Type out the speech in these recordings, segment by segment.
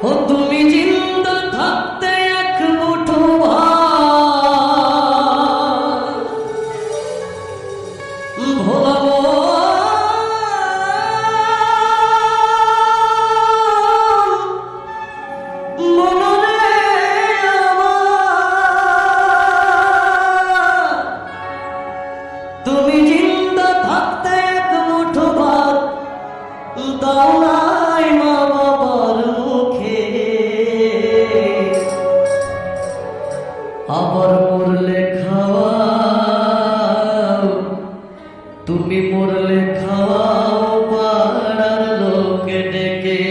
ও তুমি জিন্দা থাকতে এক মুঠো ভাত ভোলাবো মনরে আমার। তুমি জিন্দা থাকতে এক মুঠো ভাত দাও নাই মা বাবার মুখে, আবার মরলে খাওয়াও, তুমি মরলে খাওয়াও পাড়ার লোকে ডেকে।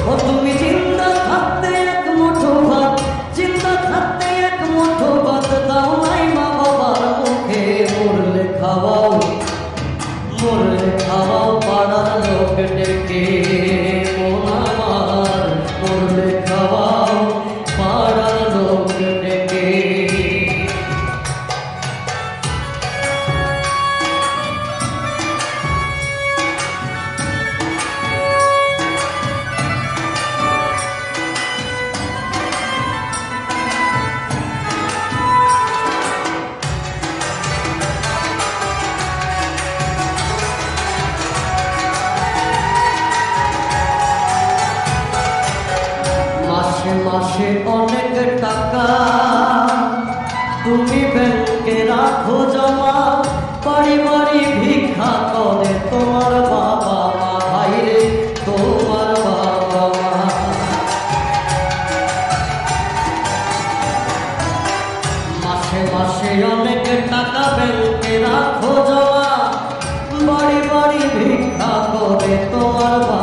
ও তুমি জিন্দা থাকতে এক মুঠো ভাত, জিন্দা থাকতে এক মুঠো ভাত দাও নাই মা বাবার মুখে, মরলে খাওয়াও, মরলে খাওয়াও পাড়ার লোক ডেকে। মন আমার মরলে খাওয়াও পাড়ার লোক ডেকে। মাসে মাসে অনেক টাকা তুমি ব্যাংকে রাখো জমা, বাড়ি বাড়ি ভিক্ষা করে তোমার বাবা মা, ভাই রে তোমার বাবা মা। মাসে মাসে অনেক টাকা ব্যাংকে রাখো জমা, বাড়ি বাড়ি ভিক্ষা করে তোমার বাবা